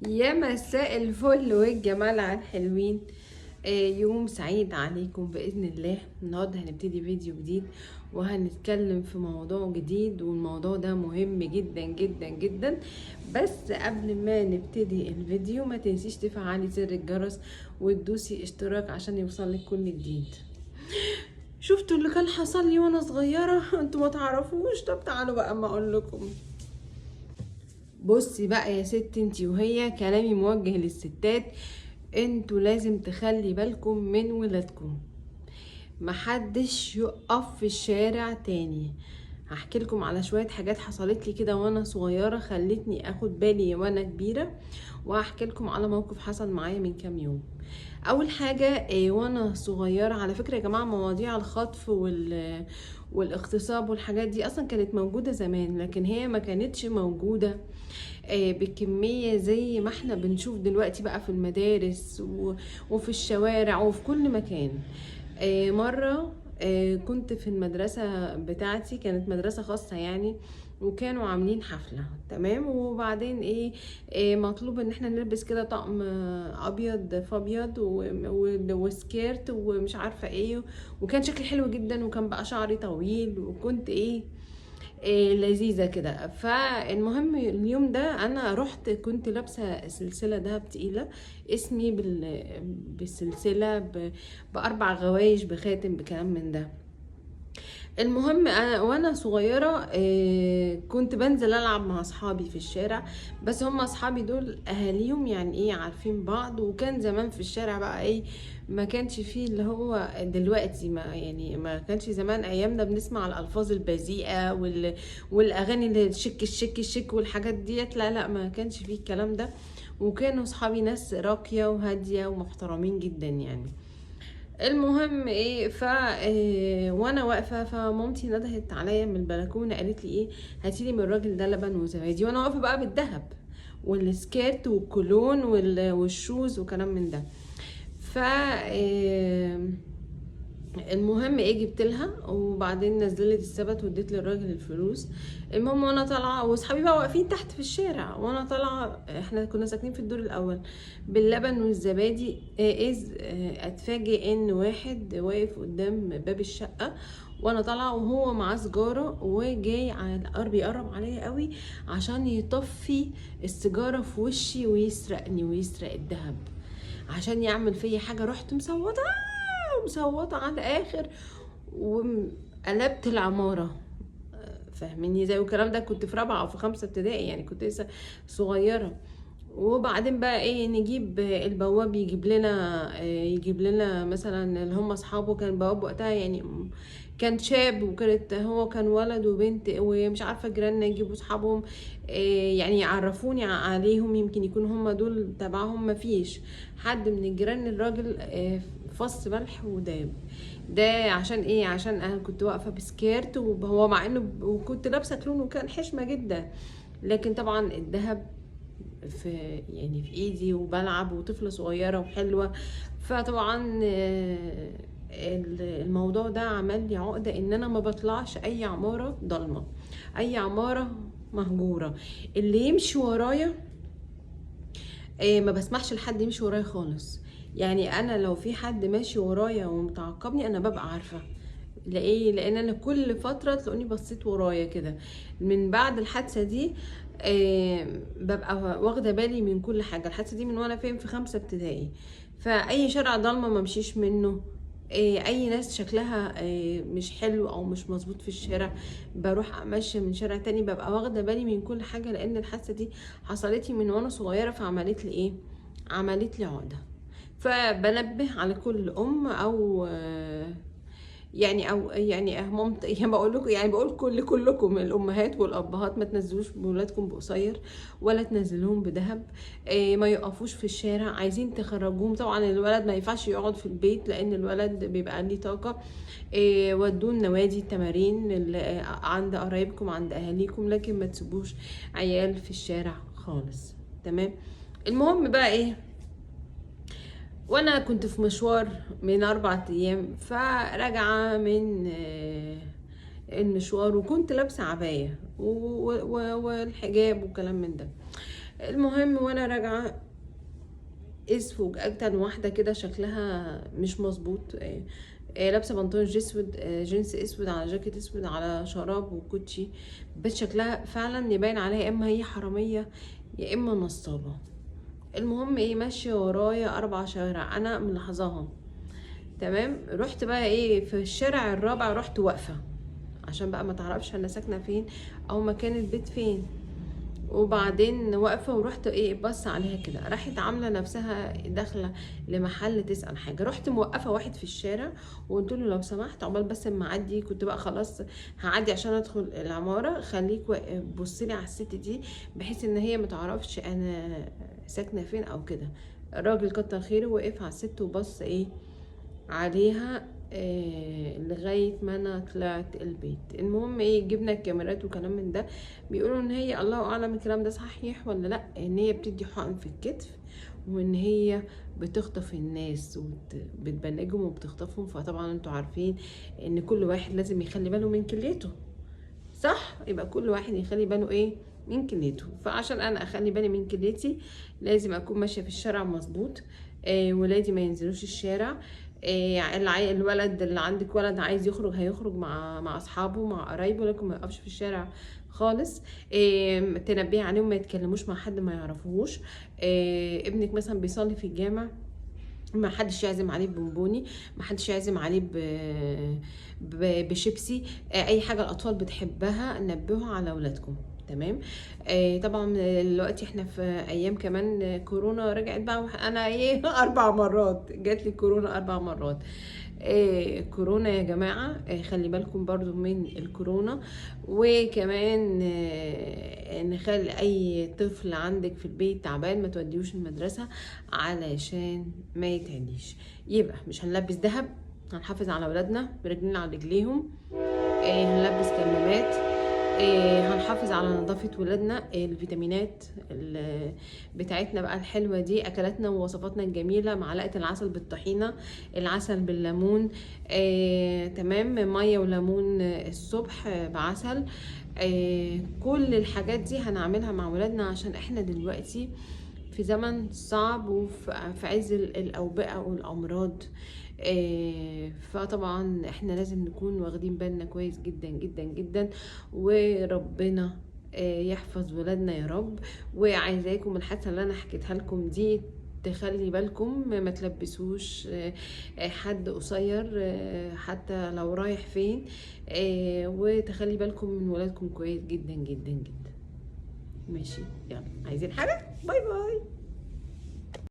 يا مساء الفل والجمال على الحلوين. يوم سعيد عليكم بإذن الله. النهاردة هنبتدي فيديو جديد وهنتكلم في موضوع جديد، والموضوع ده مهم جدا جدا جدا. بس قبل ما نبتدي الفيديو ما تنسيش تفعلي زر الجرس وتدوسي اشتراك عشان يوصلك كل جديد. شفتوا اللي كان حصل لي وانا صغيرة؟ انتوا ما تعرفوش. طب تعالوا بقى اما اقول لكم. بصي بقى يا ست انتي، وهي كلامي موجه للستات، انتوا لازم تخلي بالكم من ولادكم. محدش يقف في الشارع تاني. هحكي لكم على شوية حاجات حصلت لي كده وانا صغيرة خلتني اخد بالي وانا كبيرة، وهحكي لكم على موقف حصل معايا من كام يوم. اول حاجة وانا صغيرة، على فكرة يا جماعة، مواضيع الخطف والاغتصاب والحاجات دي اصلا كانت موجودة زمان، لكن هي ما كانتش موجودة بكمية زي ما احنا بنشوف دلوقتي بقى في المدارس وفي الشوارع وفي كل مكان. مرة كنت في المدرسة بتاعتي، كانت مدرسة خاصة يعني، وكانوا عاملين حفلة تمام. وبعدين مطلوب ان احنا نلبس كده طقم ابيض في ابيض وسكيرت ومش عارفة ايه، وكان شكلي حلو جدا، وكان بقى شعري طويل، وكنت لذيذة كده. فالمهم اليوم ده انا رحت كنت لابسة سلسلة دهب تقيلة، اسمي بالسلسلة باربع غوايش بخاتم بكلام من ده. المهم أنا وانا صغيره كنت بنزل العب مع اصحابي في الشارع، بس هم اصحابي دول اهاليهم يعني عارفين بعض، وكان زمان في الشارع بقى ما كانش فيه اللي هو دلوقتي، ما كانش زمان ايامنا بنسمع الالفاظ البذيئه والاغاني اللي الشك الشك الشك والحاجات ديت. لا لا، ما كانش فيه الكلام ده، وكانوا اصحابي ناس راقيه وهاديه ومحترمين جدا يعني. المهم وانا واقفه، فمامتي ندهت عليا من البلكونه، قالت لي هاتيلي من الراجل ده لبن وزبادي، وانا واقفه بقى بالذهب والسكيرت والكولون والشوز وكلام من ده. ف المهم جبت لها، وبعدين نزلت السبت واديت للراجل الفلوس. المهم وانا طالعه واصحابي بقى واقفين تحت في الشارع، وانا طالعه، احنا كنا ساكنين في الدور الاول، باللبن والزبادي، اتفاجئ ان واحد واقف قدام باب الشقه وانا طالعه، وهو معاه سيجاره وجاي على الارض بيقرب عليا قوي عشان يطفي السيجاره في وشي ويسرقني ويسرق الذهب عشان يعمل فيا حاجه. رحت مصوته على الاخر وقلبت العماره. فاهميني زي الكلام ده؟ كنت في رابعه او في خمسه ابتدائي يعني، كنت لسه صغيره. وبعدين بقى نجيب البواب يجيب لنا مثلا اللي هم اصحابه. كان بواب وقتها يعني كان شاب، هو كان ولد وبنت، ومش عارفه جيراننا يجيبوا اصحابهم يعني يعرفوني عليهم، يمكن يكونوا هم دول تبعهم. مفيش حد من الجيران. الراجل فص ملح وداب. ده عشان عشان انا كنت واقفه بسكيرت، وهو مع انه وكنت لابسه كلون وكان حشمه جدا، لكن طبعا الذهب في في ايدي وبلعب وطفلة صغيرة وحلوة. فطبعا الموضوع ده عمل لي عقدة ان انا ما بطلعش اي عمارة ضلمة، اي عمارة مهجورة. اللي يمشي ورايا ما بسمحش لحد يمشي ورايا خالص. يعني انا لو في حد ماشي ورايا ومتعقبني انا ببقى عارفة. لان انا كل فتره تلاقوني بصيت ورايا كده من بعد الحادثه دي. ببقى واخده بالي من كل حاجه. الحادثه دي من وانا في خمسه ابتدائي. فاي شارع ضلمه ما امشيش منه. اي ناس شكلها مش حلو او مش مظبوط في الشارع بروح ماشيه من شارع تاني. ببقى واخده بالي من كل حاجه، لان الحادثه دي حصلت لي من وانا صغيره، فعملت لي عملت لي عقده. فبنبه على كل ام او او مامت يعني بقول لكم، يعني بقول كلكم الامهات والابهات، ما تنزلوش بولادكم بقصير ولا تنزلوهم بذهب. ما يقفوش في الشارع. عايزين تخرجوهم، طبعا الولد ما ينفعش يقعد في البيت لان الولد بيبقى ليه طاقه. ودوه النوادي، التمارين عند قرايبكم عند اهاليكم، لكن ما تسيبوش عيال في الشارع خالص. تمام. المهم بقى وانا كنت في مشوار من 4 ايام، فراجعه من المشوار، وكنت لابسه عبايه والحجاب وكلام من ده. المهم وانا راجعه اسفوج اجتن واحده كده شكلها مش مظبوط، لابسه بنطلون اسود، جينز اسود على جاكيت اسود على شراب وكوتشي، بس شكلها فعلا يبين عليها يا اما هي حراميه يا اما نصابه. المهم ايه، ماشيه ورايا 4 شوارع انا ملاحظاها. تمام، رحت بقى ايه في الشارع الرابع، رحت واقفه عشان بقى ما تعرفش انا ساكنه فين او مكان البيت فين. وبعدين واقفه ورحت ايه بص عليها كده، راحت عامله نفسها داخله لمحل تسال حاجه. رحت موقفه واحد في الشارع وقلت له لو سمحت عقبال بس ما اعدي، كنت بقى خلاص هعدي عشان ادخل العماره، خليك بص لي على الست دي بحيث ان هي ما تعرفش انا ساكنه فين او كده. الراجل كتر خيره وقف على الست وبص ايه عليها لغاية ما انا طلعت البيت. المهم ايه، جبنا الكاميرات وكلام من ده، بيقولوا ان هي الله اعلم الكلام ده صحيح ولا لا، ان هي بتدي حقن في الكتف وان هي بتخطف الناس وبتبنجهم وبتخطفهم. فطبعا انتوا عارفين ان كل واحد لازم يخلي باله من كليته، صح؟ يبقى كل واحد يخلي باله ايه من كليته. فعشان انا اخلي بالي من كليتي لازم اكون ماشيه في الشارع مظبوط، ولادي ما ينزلوش الشارع. الولد اللي عندك ولد عايز يخرج هيخرج مع اصحابه مع قرايبه، لكن ما يقفش في الشارع خالص. تنبيه عليهم ما يتكلموش مع حد ما يعرفوهوش. ابنك مثلا بيصلي في الجامع، ما حدش يعزم عليه ببونبوني، ما حدش يعزم عليه بشيبسي، اي حاجه الاطفال بتحبها نبهوا على اولادكم. تمام. طبعا دلوقتي احنا في ايام كمان كورونا رجعت بقى، انا ايه 4 مرات جات لي كورونا 4 مرات. كورونا يا جماعة، خلي بالكم برضو من الكورونا. وكمان نخلي اي طفل عندك في البيت تعبان ما توديوش المدرسة علشان ما يتعديش. يبقى مش هنلبس ذهب، هنحافظ على ولادنا برجلنا على رجليهم، هنلبس كمامات، هنحافظ على نظافة ولادنا، الفيتامينات بتاعتنا بقى الحلوة دي، أكلاتنا ووصفاتنا الجميلة، معلقة العسل بالطحينة، العسل بالليمون، تمام، مية وليمون الصبح بعسل. كل الحاجات دي هنعملها مع ولادنا عشان احنا دلوقتي في زمن صعب وفي عز الأوبئة والأمراض. فطبعا احنا لازم نكون واخدين بالنا كويس جدا جدا جدا، وربنا يحفظ ولادنا يا رب. وعايزاكم الحادثة اللي انا حكيتها لكم دي تخلي بالكم ما تلبسوش حد قصير حتى لو رايح فين، وتخلي بالكم من ولادكم كويس جدا جدا جدا. ماشي، يلا عايزين حاجة؟ باي باي.